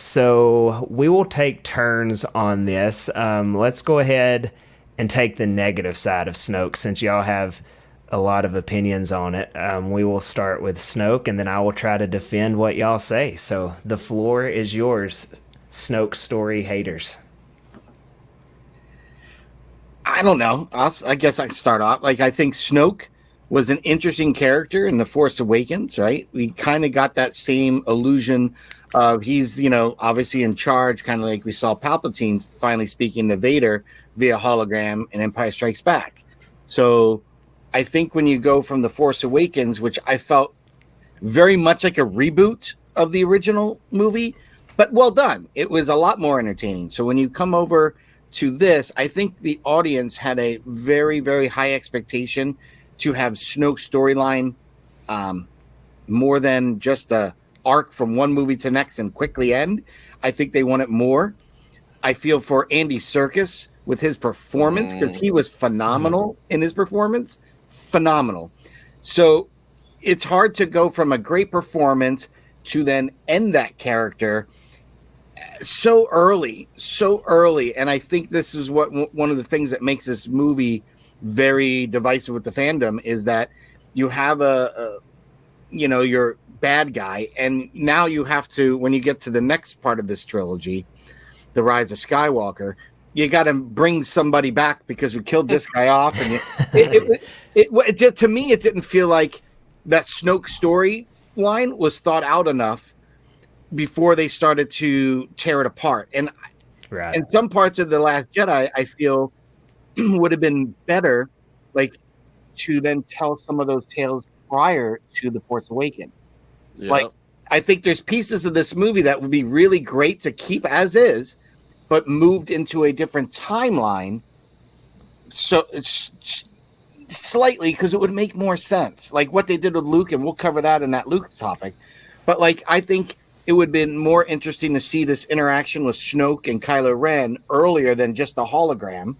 So we will take turns on this. Let's go ahead and take the negative side of Snoke since y'all have a lot of opinions on it. We will start with Snoke and then I will try to defend what y'all say. So the floor is yours, Snoke story haters. I don't know. I guess I can start off. Like, I think Snoke was an interesting character in The Force Awakens, right? We kind of got that same illusion of he's, obviously in charge, kind of like we saw Palpatine finally speaking to Vader via hologram in Empire Strikes Back. So I think when you go from The Force Awakens, which I felt very much like a reboot of the original movie, but well done. It was a lot more entertaining. So when you come over to this, I think the audience had a very, very high expectation to have Snoke's storyline more than just a arc from one movie to next and quickly end. I think they wanted more. I feel for Andy Serkis with his performance because he was phenomenal in his performance. Phenomenal. So it's hard to go from a great performance to then end that character so early. And I think this is one of the things that makes this movie very divisive with the fandom is that you have your bad guy, and now you have to, when you get to the next part of this trilogy, The Rise of Skywalker, you got to bring somebody back because we killed this guy off, and to me it didn't feel like that Snoke storyline was thought out enough before they started to tear it apart. And Right. in some parts of The Last Jedi, I feel would have been better, like, to then tell some of those tales prior to The Force Awakens. Yep. Like, I think there's pieces of this movie that would be really great to keep as is, but moved into a different timeline. So it's slightly, because it would make more sense. Like what they did with Luke, and we'll cover that in that Luke topic. But like, I think it would have been more interesting to see this interaction with Snoke and Kylo Ren earlier than just a hologram.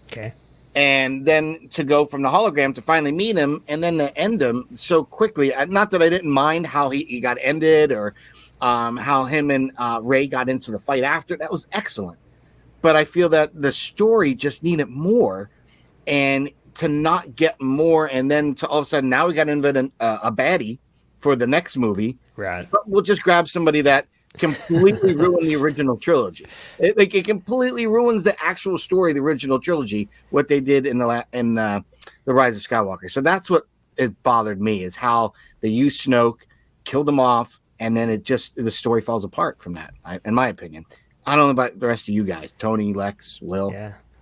Okay. And then to go from the hologram to finally meet him and then to end him so quickly. Not that I didn't mind how he got ended or how him and Rey got into the fight after. That was excellent. But I feel that the story just needed more. And to not get more, and then to all of a sudden now we got to invent a baddie for the next movie. Right. But we'll just grab somebody that completely ruined the original trilogy. It completely ruins the actual story of the original trilogy, what they did in the Rise of Skywalker. So that's what it bothered me, is how they used Snoke, killed him off, and then the story falls apart from that, in my opinion. I don't know about the rest of you guys, Tony, Lex, Will.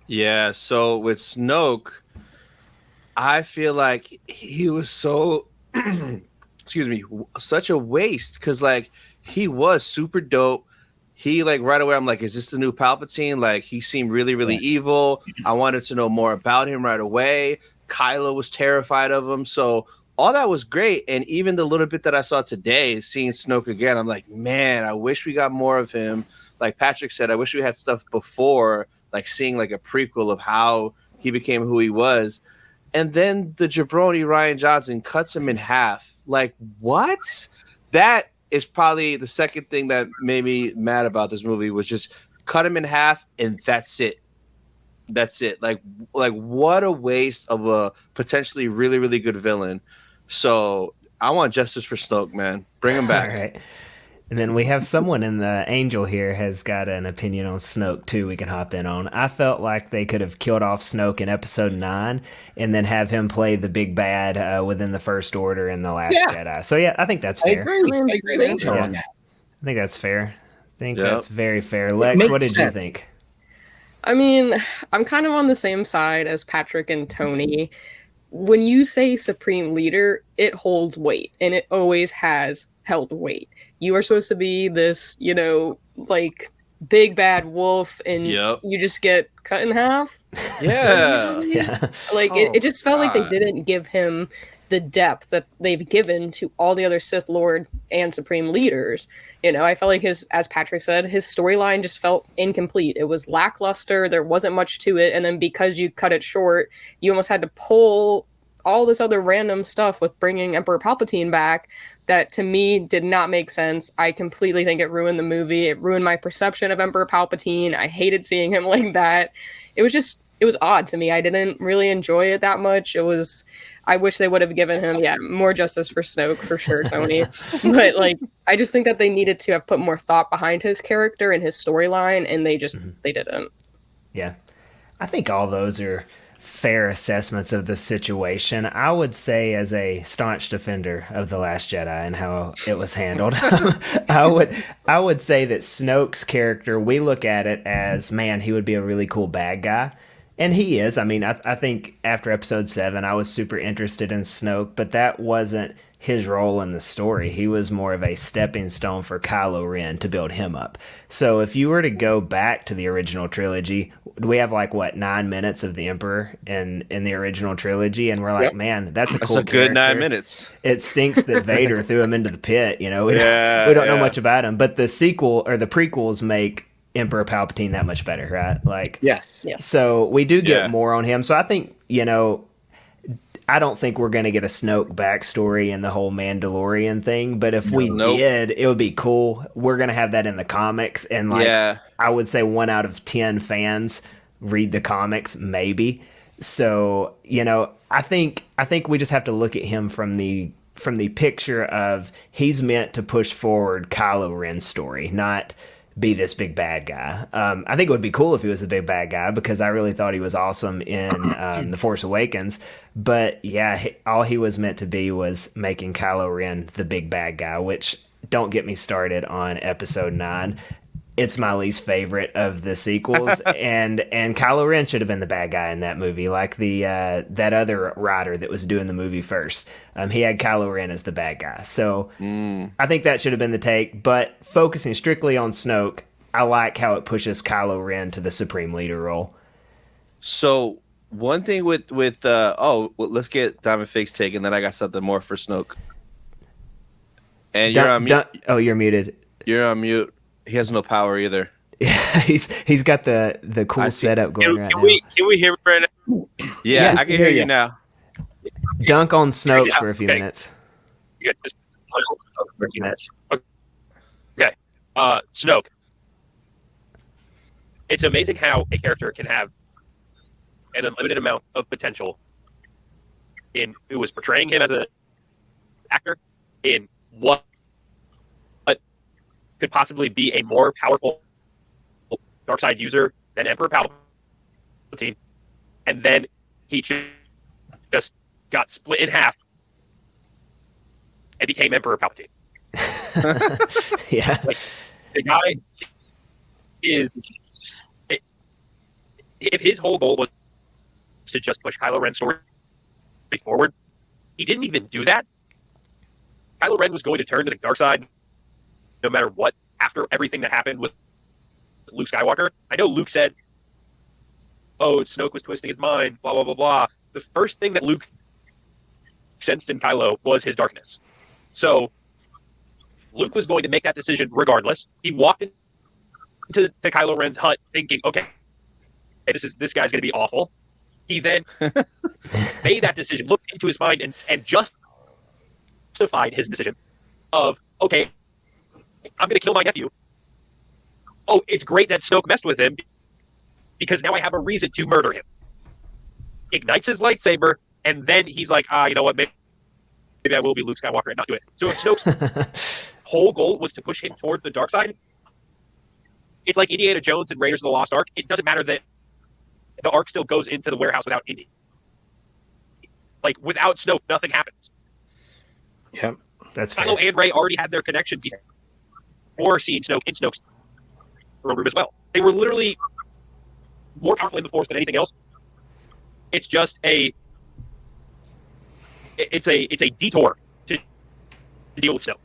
Yeah. So with Snoke, I feel like he was so excuse me, such a waste, because like he was super dope. He like right away, I'm like, is this the new Palpatine? Like he seemed really, really evil. I wanted to know more about him right away. Kylo was terrified of him. So all that was great. And even the little bit that I saw today, seeing Snoke again, I'm like, man, I wish we got more of him. Like Patrick said, I wish we had stuff before, like seeing like a prequel of how he became who he was. And then the jabroni Rian Johnson cuts him in half. Like, what? That is probably the second thing that made me mad about this movie, was just cut him in half and that's it. That's it. Like what a waste of a potentially really, really good villain. So I want justice for Snoke, man. Bring him back. All right. And then we have someone in the Angel here has got an opinion on Snoke too we can hop in on. I felt like they could have killed off Snoke in episode 9 and then have him play the big bad within the First Order in The Last Jedi. So yeah, I think that's fair. I agree with Angel on that. I think that's fair. I think that's very fair. Lex, what did you think? I mean, I'm kind of on the same side as Patrick and Tony. When you say Supreme Leader, it holds weight, and it always has held weight. You are supposed to be this, like big bad wolf, and you just get cut in half. Yeah. Like it just felt like they didn't give him the depth that they've given to all the other Sith Lord and Supreme Leaders. I felt like as Patrick said, his storyline just felt incomplete. It was lackluster. There wasn't much to it. And then because you cut it short, you almost had to pull all this other random stuff with bringing Emperor Palpatine back that to me did not make sense. I completely think it ruined the movie. It ruined my perception of Emperor Palpatine. I hated seeing him like that. It was odd to me. I didn't really enjoy it that much. I wish they would have given him, more justice for Snoke for sure, Tony. But like, I just think that they needed to have put more thought behind his character and his storyline, and they didn't. Yeah. I think all those are fair assessments of the situation. I would say, as a staunch defender of The Last Jedi and how it was handled, I would say that Snoke's character, we look at it as, man, he would be a really cool bad guy. And he is. I mean, I think after episode 7, I was super interested in Snoke, but that wasn't his role in the story. He was more of a stepping stone for Kylo Ren to build him up. So if you were to go back to the original trilogy, we have like, what, 9 minutes of the Emperor in the original trilogy, and we're like, man, that's a cool good character. 9 minutes. It stinks that Vader threw him into the pit. You know, we don't know much about him, but the sequel or the prequels make Emperor Palpatine that much better, right? Like, yes. So we do get more on him. So I think, I don't think we're going to get a Snoke backstory and the whole Mandalorian thing, but if we did, it would be cool. We're going to have that in the comics, and I would say 1 out of 10 fans read the comics, maybe. So, I think we just have to look at him from the picture of he's meant to push forward Kylo Ren's story, not be this big bad guy. I think it would be cool if he was a big bad guy, because I really thought he was awesome in The Force Awakens. But all he was meant to be was making Kylo Ren the big bad guy, which, don't get me started on episode 9. It's my least favorite of the sequels, and Kylo Ren should have been the bad guy in that movie, like the that other writer that was doing the movie first. He had Kylo Ren as the bad guy, so I think that should have been the take. But focusing strictly on Snoke, I like how it pushes Kylo Ren to the Supreme Leader role. So one thing with let's get Diamond Fake's take, and then I got something more for Snoke. And you're on mute. You're muted. You're on mute. He has no power either. Yeah, he's got the cool setup going right now. Can we hear right now? Yeah, I can hear you now. Dunk on Snoke for a few minutes. Yeah, just for a few minutes. Okay. Snoke. It's amazing how a character can have an unlimited amount of potential in who was portraying him as an actor, in what could possibly be a more powerful dark side user than Emperor Palpatine, and then he just got split in half and became Emperor Palpatine. Yeah, like, the guy is, if his whole goal was to just push Kylo Ren's story forward, he didn't even do that. Kylo Ren was going to turn to the dark side no matter what, after everything that happened with Luke Skywalker. I know Luke said, Snoke was twisting his mind, blah, blah, blah, blah. The first thing that Luke sensed in Kylo was his darkness. So Luke was going to make that decision regardless. He walked into Kylo Ren's hut thinking, okay, this guy's going to be awful. He then made that decision, looked into his mind, and justified his decision of, okay, I'm going to kill my nephew. Oh, it's great that Snoke messed with him because now I have a reason to murder him. Ignites his lightsaber, and then he's like, you know what, maybe I will be Luke Skywalker and not do it. So if Snoke's whole goal was to push him towards the dark side, it's like Indiana Jones and Raiders of the Lost Ark. It doesn't matter that the Ark still goes into the warehouse without Indy. Like, without Snoke, nothing happens. Yep, that's fair. Kylo and Rey already had their connection before seeing Snoke in Snoke's room as well. They were literally more powerful in the Force than anything else. It's just a detour to deal with Snoke,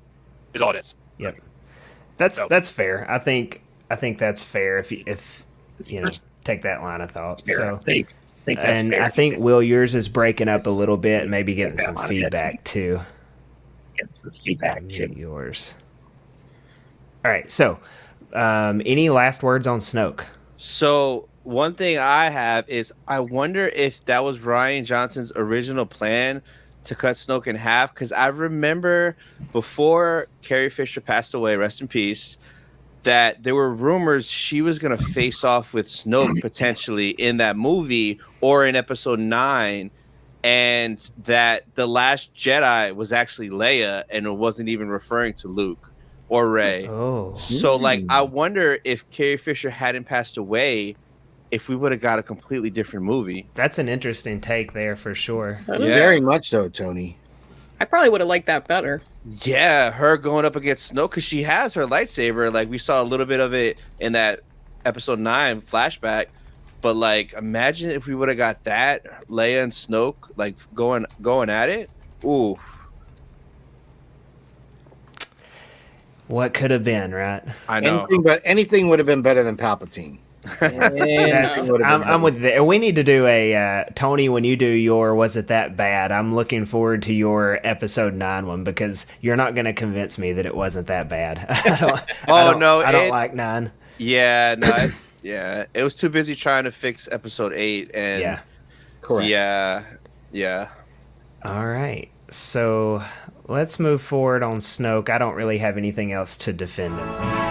is all it is. Yep, that's fair. I think that's fair if you know, take that line of thought. So I think that's fair. I think, Will, yours is breaking up a little bit and maybe getting some feedback too. Yours. All right. So, any last words on Snoke? So one thing I have is I wonder if that was Ryan Johnson's original plan to cut Snoke in half, because I remember before Carrie Fisher passed away, rest in peace, that there were rumors she was going to face off with Snoke potentially in that movie or in episode 9, and that The Last Jedi was actually Leia and it wasn't even referring to Luke or Rey. Oh, So, like, I wonder if Carrie Fisher hadn't passed away, if we would have got a completely different movie. that's an interesting take there for sure. Yeah. Very much so, Tony. I probably would have liked that better. Yeah, her going up against Snoke, because she has her lightsaber. Like, we saw a little bit of it in that episode 9 flashback. But, like, imagine if we would have got that, Leia and Snoke, like, going at it. Ooh. What could have been, right? I know. Anything would have been better than Palpatine. That's, I'm with the, we need to do a Tony, when you do your Was It That Bad, I'm looking forward to your episode 9 one, because you're not going to convince me that it wasn't that bad. I don't like 9. Yeah, no, it was too busy trying to fix episode 8, and Yeah. Correct. Yeah. All right. So let's move forward on Snoke. I don't really have anything else to defend him.